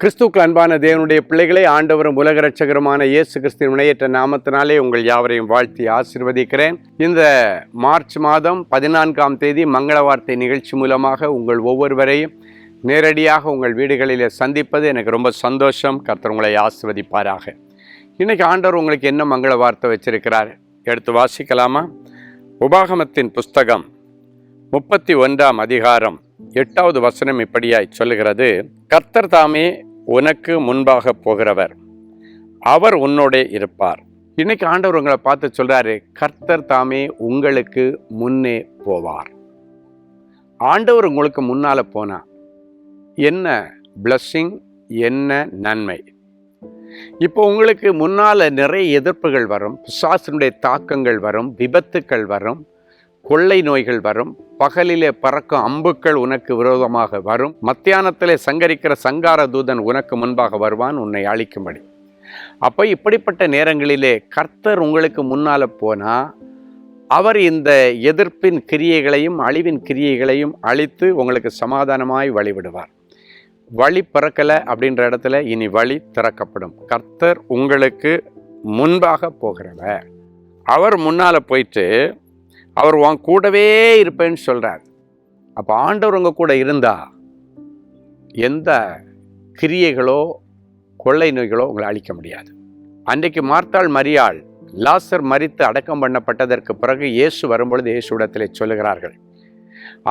கிறிஸ்துவுக்கு அன்பான தேவனுடைய பிள்ளைகளை ஆண்டவரும் உலக இரட்சகருமான இயேசு கிறிஸ்துவின் இணையற்ற நாமத்தினாலே உங்கள் யாவரையும் வாழ்த்தி ஆசீர்வதிக்கிறேன். இந்த மார்ச் மாதம் 14ஆம் தேதி மங்கள வார்த்தை நிகழ்ச்சி மூலமாக உங்கள் ஒவ்வொருவரையும் நேரடியாக உங்கள் வீடுகளில் சந்திப்பது எனக்கு ரொம்ப சந்தோஷம். கர்த்தர் உங்களை ஆசீர்வதிப்பாராக. இன்றைக்கி ஆண்டவர் உங்களுக்கு என்ன மங்கள வார்த்தை வச்சிருக்கிறார் எடுத்து வாசிக்கலாமா? உபாகமத்தின் புஸ்தகம் 31ஆம் அதிகாரம் 8வது வசனம் இப்படியாய் சொல்லுகிறது, கர்த்தர் தாமே உனக்கு முன்பாக போகிறவர், அவர் உன்னோடே இருப்பார். இன்னைக்கு ஆண்டவர் உங்களை பார்த்து சொல்றாரு, கர்த்தர் தாமே உங்களுக்கு முன்னே போவார். ஆண்டவர் உங்களுக்கு முன்னால போனா என்ன பிளஸ்ஸிங், என்ன நன்மை. இப்போ உங்களுக்கு முன்னால நிறைய எதிர்ப்புகள் வரும், பிசாசினுடைய தாக்கங்கள் வரும், விபத்துக்கள் வரும், கொள்ளை நோய்கள் வரும், பகலிலே பறக்கும் அம்புக்கள் உனக்கு விரோதமாக வரும், மத்தியானத்திலே சங்கரிக்கிற சங்கார தூதன் உனக்கு முன்பாக வருவான் உன்னை அழிக்கும்படி. அப்போ இப்படிப்பட்ட நேரங்களிலே கர்த்தர் உங்களுக்கு முன்னால் போனால் அவர் இந்த எதிர்ப்பின் கிரியைகளையும் அழிவின் கிரியைகளையும் அழித்து உங்களுக்கு சமாதானமாய் வழிவிடுவார். வழி பிறக்கலை அப்படின்ற இடத்துல இனி வழி திறக்கப்படும். கர்த்தர் உங்களுக்கு முன்பாக போகிறவர். அவர் முன்னால் போயிட்டு அவர் உன் கூடவே இருப்பேன்னு சொல்கிறார். அப்போ ஆண்டவர் உங்கள் கூட இருந்தால் எந்த கிரியைகளோ கொள்ளை நோய்களோ உங்களை அழிக்க முடியாது. அன்றைக்கு மார்த்தாள் மரியாள் லாசர் மரித்து அடக்கம் பண்ணப்பட்டதற்கு பிறகு இயேசு வரும்பொழுது இயேசுவிடத்திலே சொல்லுகிறார்கள்,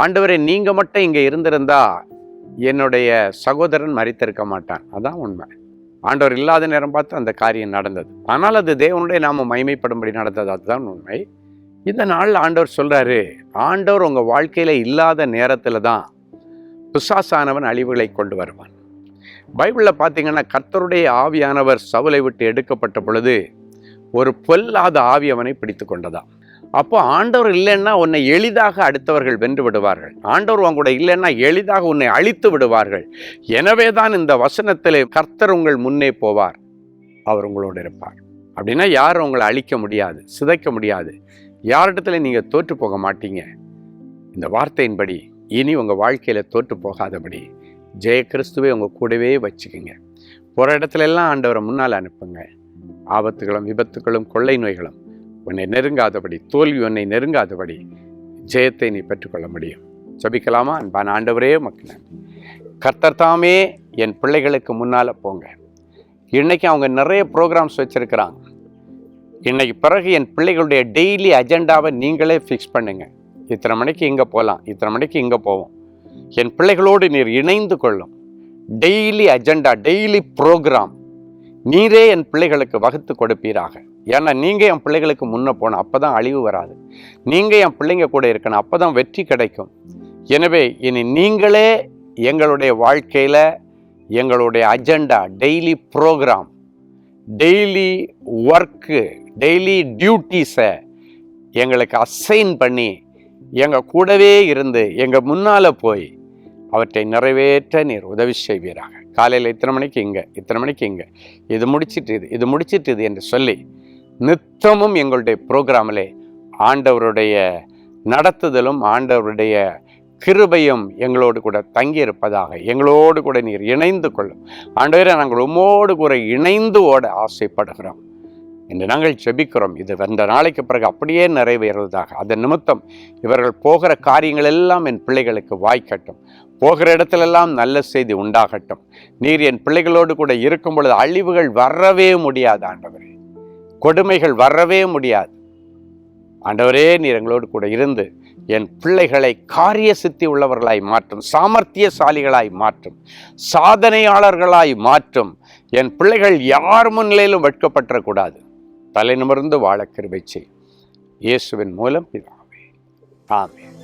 ஆண்டவரே நீங்கள் மட்டும் இங்கே இருந்திருந்தா என்னுடைய சகோதரன் மரித்திருக்க மாட்டான். அதான் உண்மை. ஆண்டவர் இல்லாத நேரம் பார்த்து அந்த காரியம் நடந்தது. ஆனால் அது தேவனுடைய நாம மகிமைப்படும்படி நடந்தது. அதுதான் உண்மை. இந்த நாளில் ஆண்டவர் சொல்கிறாரு, ஆண்டவர் உங்கள் வாழ்க்கையில் இல்லாத நேரத்தில் தான் பிசாசானவன் அழிவுகளை கொண்டு வருவான். பைபிளில் பார்த்தீங்கன்னா கர்த்தருடைய ஆவியானவர் சவுலை விட்டு எடுக்கப்பட்ட பொழுது ஒரு பொல்லாத ஆவி அவனை பிடித்து கொண்டதாம். அப்போ ஆண்டவர் இல்லைன்னா உன்னை எளிதாக அடுத்தவர்கள் வென்று விடுவார்கள். ஆண்டவர் உன் கூட இல்லைன்னா எளிதாக உன்னை அழித்து விடுவார்கள். எனவே தான் இந்த வசனத்திலே கர்த்தர் உங்கள் முன்னே போவார், அவர் உங்களோடு இருப்பார். அப்படின்னா யாரும் உங்களை அழிக்க முடியாது, சிதைக்க முடியாது, யாரிடத்துல நீங்கள் தோற்று போக மாட்டீங்க. இந்த வார்த்தையின்படி இனி உங்கள் வாழ்க்கையில் தோற்று போகாதபடி ஜெய கிறிஸ்துவை உங்கள் கூடவே வச்சுக்கோங்க. போகிற இடத்துல எல்லாம் ஆண்டவரை முன்னால் அனுப்புங்க. ஆபத்துகளும் விபத்துகளும் கொள்ளை நோய்களும் உன்னை நெருங்காதபடி, தோல்வி உன்னை நெருங்காதபடி ஜெயத்தை நீ பெற்றுக்கொள்ள முடியும். ஜெபிக்கலாமா? அன்பான ஆண்டவரே, மக்கள் கர்த்தர் தாமே என் பிள்ளைகளுக்கு முன்னால் போங்க. இன்னைக்கு அவங்க நிறைய ப்ரோக்ராம்ஸ் வச்சுருக்கிறாங்க. இன்னைக்கு பிறகு என் பிள்ளைகளுடைய டெய்லி அஜெண்டாவை நீங்களே ஃபிக்ஸ் பண்ணுங்கள். இத்தனை மணிக்கு இங்கே போகலாம், இத்தனை மணிக்கு இங்கே போவோம். என் பிள்ளைகளோடு நீர் இணைந்து கொள்ளும். டெய்லி அஜெண்டா, டெய்லி ப்ரோக்ராம் நீரே என் பிள்ளைகளுக்கு வகுத்து கொடுப்பீராக. ஏன்னா நீங்கள் என் பிள்ளைகளுக்கு முன்னே போகணும், அப்போ தான் அழிவு வராது. நீங்கள் என் பிள்ளைங்க கூட இருக்கணும், அப்போ தான் வெற்றி கிடைக்கும். எனவே இனி நீங்களே எங்களுடைய வாழ்க்கையில் எங்களுடைய agenda, daily program, daily work, daily டியூட்டிஸை எங்களுக்கு அசைன் பண்ணி எங்கள் கூடவே இருந்து எங்கள் முன்னால் போய் அவற்றை நிறைவேற்ற நீர் உதவி செய்வீராக. காலையில் இத்தனை மணிக்கு இங்கே, இத்தனை மணிக்கு இங்கே, இது முடிச்சிட்டு இது என்று சொல்லி நித்தமும் எங்களுடைய ப்ரோக்ராமிலே ஆண்டவருடைய நடத்துதலும் ஆண்டவருடைய கிருபையும் எங்களோடு கூட தங்கி இருப்பதாக. எங்களோடு கூட நீர் இணைந்து கொள்ளும். ஆண்டவரே, நாங்கள் உம்மோடு கூட இணைந்து ஓட ஆசைப்படுகிறோம் என்று நாங்கள் ஜெபிக்கிறோம். இது வந்த நாளைக்கு பிறகு அப்படியே நிறைவேறுவதாக. அதன் நிமித்தம் இவர்கள் போகிற காரியங்கள் எல்லாம் என் பிள்ளைகளுக்கு வாய்க்கட்டும். போகிற இடத்திலெல்லாம் நல்ல செய்தி உண்டாகட்டும். நீர் என் பிள்ளைகளோடு கூட இருக்கும் பொழுது அழிவுகள் வரவே முடியாது. ஆண்டவரே, கொடுமைகள் வரவே முடியாது. ஆண்டவரே, நீர் எங்களோடு கூட இருந்து என் பிள்ளைகளை காரிய சித்தி உள்ளவர்களாய் மாற்றும், சாமர்த்தியசாலிகளாய் மாற்றும், சாதனையாளர்களாய் மாற்றும். என் பிள்ளைகள் யார் முன்னிலையிலும் வெட்கப்பட்டுறக்கூடாது. தலை நிமிர்ந்து வாழ கிருபை செய். இயேசுவின் மூலம் பிதாவே, ஆமென்.